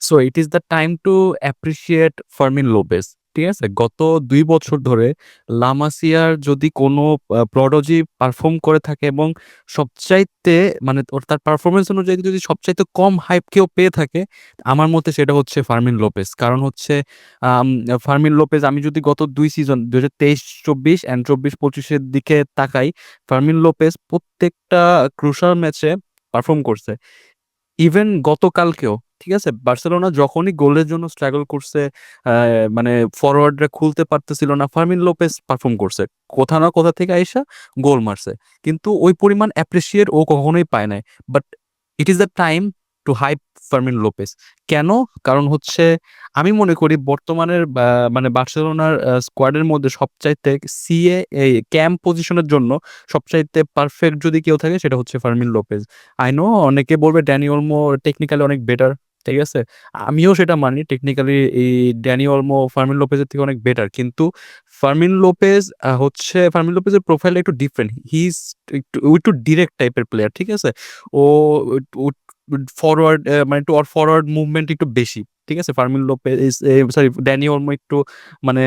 So it is the time to appreciate Fermin Lopez. ঠিক আছে? গত ২ বছর ধরে লা মাসিয়ার যদি কোনো প্রোডজি পারফর্ম করে থাকে এবং সবচাইতে মানে তার পারফরম্যান্স অনুযায়ী যদি সবচাইতে কম হাইপ কেউ পেয়ে থাকে, আমার মতে সেটা হচ্ছে ফার্মিন লোপেজ। কারণ হচ্ছে আম ফার্মিন লোপেজ, আমি যদি গত ২ সিজন ২০২৩-২৪ অ্যান্ড ২৪-২৫ এর দিকে তাকাই, ফার্মিন লোপেজ প্রত্যেকটা ক্রুশাল ম্যাচে পারফর্ম করছে। ইভেন গতকালকেও, ঠিক আছে? বার্সেলোনা যখনই গোলের জন্য স্ট্রাগল করছে, আ মানে ফরওয়ার্ডরা খুলতে পারতেছিল না, ফার্মিন লোপেজ পারফর্ম করছে। কোথা না কোথা থেকে আইসা গোল মারছে। কিন্তু ওই পরিমাণ অ্যাপ্রিশিয়েট ও কখনোই পায় নাই। But it is the time to hype Fermin Lopez. কেন? কারণ হচ্ছে আমি মনে করি বর্তমানের মানে বার্সেলোনার স্কোয়াডের মধ্যে সবচাইতে এই ক্যাম পজিশনের জন্য সবচাইতে পারফেক্ট যদি কেউ থাকে সেটা হচ্ছে ফার্মিন লোপেজ। আই নো অনেকে বলবে ড্যানি ওলমো টেকনিক্যালি অনেক বেটার। ঠিক আছে? আমিও সেটা মানি। টেকনিক্যালি এই ড্যানি ওলমো ফার্মিন লোপেজের থেকে অনেক বেটার। কিন্তু ফার্মিন লোপেজের প্রোফাইলটা একটু ডিফারেন্ট। হি ইজ একটু ডিরেক্ট টাইপের প্লেয়ার। ঠিক আছে? ও ও ফরওয়ার্ড মানে একটু ওর ফরওয়ার্ড মুভমেন্ট একটু বেশি। ঠিক আছে? Fermin Lopez sorry Danny Olmo একটু মানে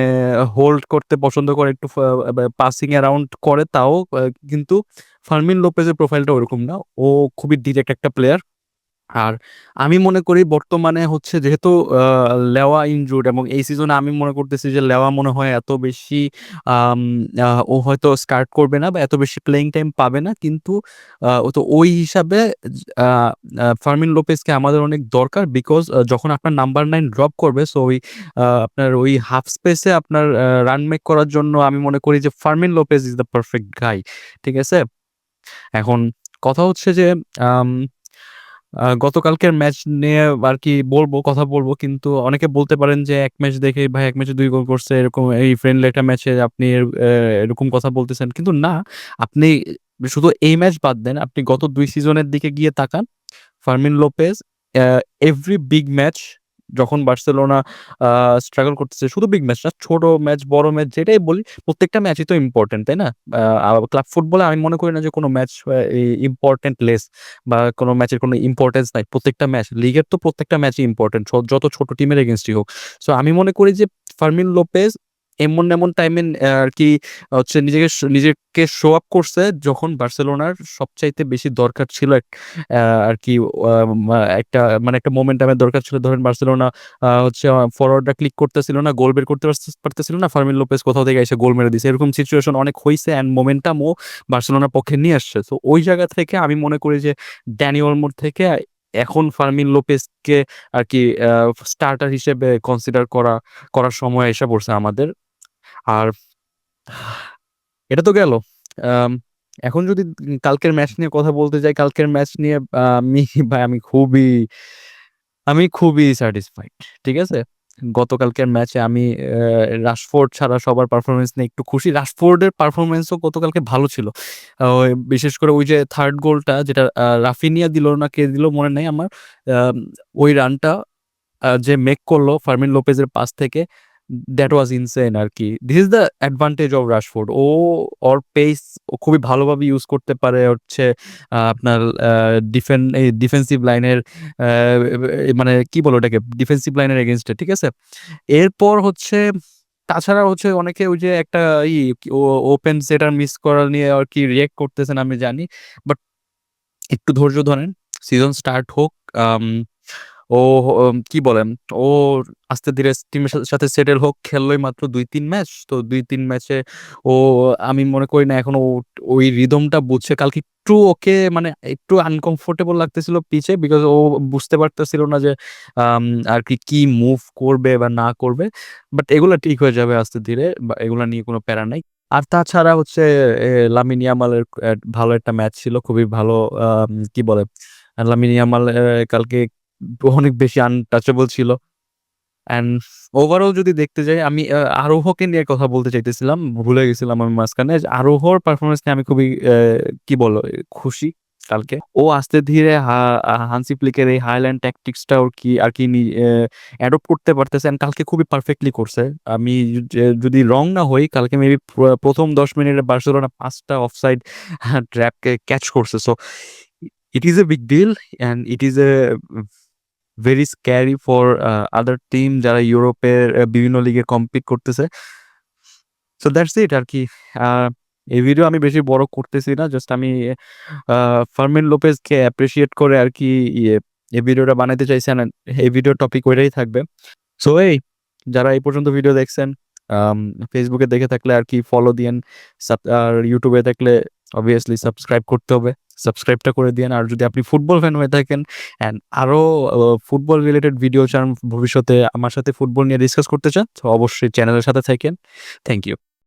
হোল্ড করতে পছন্দ করে, একটু পাসিং অ্যারাউন্ড করে তাও, কিন্তু ফার্মিন লোপেজের প্রোফাইলটা ওরকম না। ও খুবই ডিরেক্ট একটা প্লেয়ার। আর আমি মনে করি বর্তমানে হচ্ছে যেহেতু আ লেওয়া ইনজুরড এবং এই সিজনে আমি মনে করতেছি যে লেওয়া মনে হয় এত বেশি আম আ ও হয়তো স্টার্ট করবে না বা এত বেশি প্লেইং টাইম পাবে না। কিন্তু ও তো ওই হিসাবে আ আ ফার্মিন লোপেজকে আমাদের অনেক দরকার, বিকজ যখন আপনার নাম্বার 9 ড্রপ করবে, সো ওই আপনার ওই হাফ স্পেসে আপনার রান মেক করার জন্য আমি মনে করি যে Fermin Lopez is the perfect guy. ঠিক আছে? এখন কথা হচ্ছে যে আম গতকালকের ম্যাচ নিয়ে আরকি কথা বলবো। কিন্তু অনেকে বলতে পারেন যে ১ ম্যাচ দেখেই ভাই ১ ম্যাচে ২ গোল করছে, এরকম এই ফ্রেন্ডলি একটা ম্যাচে আপনি এরকম কথা বলতেছেন। কিন্তু না, আপনি শুধু এই ম্যাচ বাদ দেন। আপনি গত ২ সিজনের দিকে গিয়ে তাকান। ফার্মিন লোপেজ অ্যা এভরি বিগ ম্যাচ যখন বার্সেলোনা আ স্ট্রাগল করতেছে, শুধু বিগ ম্যাচ না, ছোট ম্যাচ, বড় ম্যাচ যেটাই বলি, প্রত্যেকটা ম্যাচই তো ইম্পোর্টেন্ট, তাই না? ক্লাব ফুটবলে আমি মনে করি না যে কোনো ম্যাচ ইম্পোর্টেন্ট লেস বা কোনো ম্যাচের কোনো ইম্পোর্টেন্স নাই। প্রত্যেকটা ম্যাচ, লিগের তো প্রত্যেকটা ম্যাচই ইম্পোর্টেন্ট। যত ছোট টিমের এগেইনস্টই হোক। সো আমি মনে করি যে ফার্মিন লোপেজ এমন টাইমে আরকি হচ্ছে নিজেকে শো আপ করছে যখন বার্সেলোনার সবচাইতে বেশি দরকার ছিল আরকি আ মা একটা মানে একটা মোমেন্টামের দরকার ছিল। ধরেন বার্সেলোনা হচ্ছে ফরওয়ার্ডরা ক্লিক করতেছিল না, গোল বের করতে পারতেছিল না। ফার্মিন লোপেজ কোথাও থেকে এসে গোল মেরে দিছে। এরকম সিচুয়েশন অনেক হইছে অ্যান্ড মোমেন্টামও বার্সেলোনার পক্ষে নিয়ে আসছে। সো ওই জায়গা থেকে আমি মনে করি যে ড্যানি ওলমোর থেকে এখন ফার্মিন লোপেজকে আরকি স্টার্টার হিসেবে কনসিডার করার সময় এসে পড়ছে আমাদের। আর এটা তো গেল। আম এখন যদি কালকের ম্যাচ নিয়ে কথা বলতে যাই, কালকের ম্যাচ নিয়ে ভাই আমি খুবই স্যাটিসফাইড। ঠিক আছে? গতকালকের ম্যাচে আমি রাশফোর্ড ছাড়া সবার পারফরম্যান্স নিয়ে একটু খুশি। রাশফোর্ডের পারফরম্যান্সও গতকালকে ভালো ছিল। ওই বিশেষ করে ওই যে 3rd গোলটা যেটা রাফিনিয়া দিল না কে দিল মনে নাই আমার। আম ওই রানটা যে মেক করলো ফার্মিন লোপেজের পাস থেকে, দ্যাট ওয়াজ ইনসেইন আরকি। This is the advantage of Rashford. ওর পেস ও খুবই ভালোভাবে ইউজ করতে পারে হচ্ছে আপনার ডিফেন্সিভ লাইনের আ মানে কি বলে ওটাকে? ডিফেন্সিভ লাইনের এগেইনস্ট এ, ঠিক আছে? এরপর হচ্ছে তাছাড়া হচ্ছে অনেকে ওই যে একটা ই ও ওপেন সেটার মিস করা নিয়ে আরকি রিঅ্যাক্ট করতেছেন আমি জানি। বাট একটু ধৈর্য ধরেন। সিজন স্টার্ট হোক। আম ও কি বলেন? ও আস্তে ধীরে টিমের সাথে সেটেল হোক। খেললই মাত্র ২-৩ ম্যাচ। তো ২-৩ ম্যাচে ও আমি মনে করি না এখনো ওই রিদমটা বুঝছে। কালকে একটু ওকে মানে একটু আনকমফোর্টেবল লাগতেছিল পিচে, বিকজ ও বুঝতে পারতেছিল না যে আম আরকি কি মুভ করবে বা না করবে। বাট এগুলা ঠিক হয়ে যাবে আস্তে ধীরে। এগুলা নিয়ে কোনো প্যারা নাই। আর তাছাড়া হচ্ছে লামিন ইয়ামালের ভালো একটা ম্যাচ ছিল। খুবই ভালো কি বলে? লামিন ইয়ামাল কালকে অনেক বেশি আনটাচেবল ছিল। অ্যান্ড ওভারঅল যদি দেখতে যাই, আমি আরোহকে নিয়ে কথা বলতে চাইতেছিলাম। ভুলে গেছিলাম আমি মাঝখানে। আরোহর পারফরম্যান্স নিয়ে আমি খুবই কি বলো খুশি কালকে। ও আস্তে ধীরে হান্সি ফ্লিকের এই হাইল্যান্ড ট্যাকটিক্স টা ওর কি আরকি অ্যাডপ্ট করতে পারতেছে অ্যান্ড কালকে খুবই পারফেক্টলি করছে। আমি যদি রং না হই, কালকে মেবি ১ম ১০ মিনিটে বার্সেলোনা ৫ টা অফসাইড ট্র্যাপকে ক্যাচ করছে। So it is a big deal and it is a very scary for other team যারা ইউরোপের বিভিন্ন লিগে কম্পিট করতেছে। সো দ্যাটস ইট আরকি। আ এই ভিডিও আমি বেশি বড় করতেছি না। জাস্ট আমি ফার্মিন লোপেজকে অ্যাপ্রিশিয়েট করে আরকি এই ভিডিওটা বানাইতে চাইছি। অ্যান্ড এই ভিডিওর টপিক ওইটাই থাকবে। সো যারা এই পর্যন্ত ভিডিও দেখছেন, আম ফেসবুকে দেখে থাকলে আরকি ফলো দিয়েন। আর ইউটিউবে দেখলে অবভিয়াসলি সাবস্ক্রাইব করতে হবে। সাবস্ক্রাইবটা করে দিয়েন। আর যদি আপনি ফুটবল ফ্যান হয়ে থাকেন অ্যান্ড আরো ফুটবল রিলেটেড ভিডিও চান, ভবিষ্যতে আমার সাথে ফুটবল নিয়ে ডিসকাস করতে চান, তো অবশ্যই চ্যানেলের সাথে থাকেন। Thank you.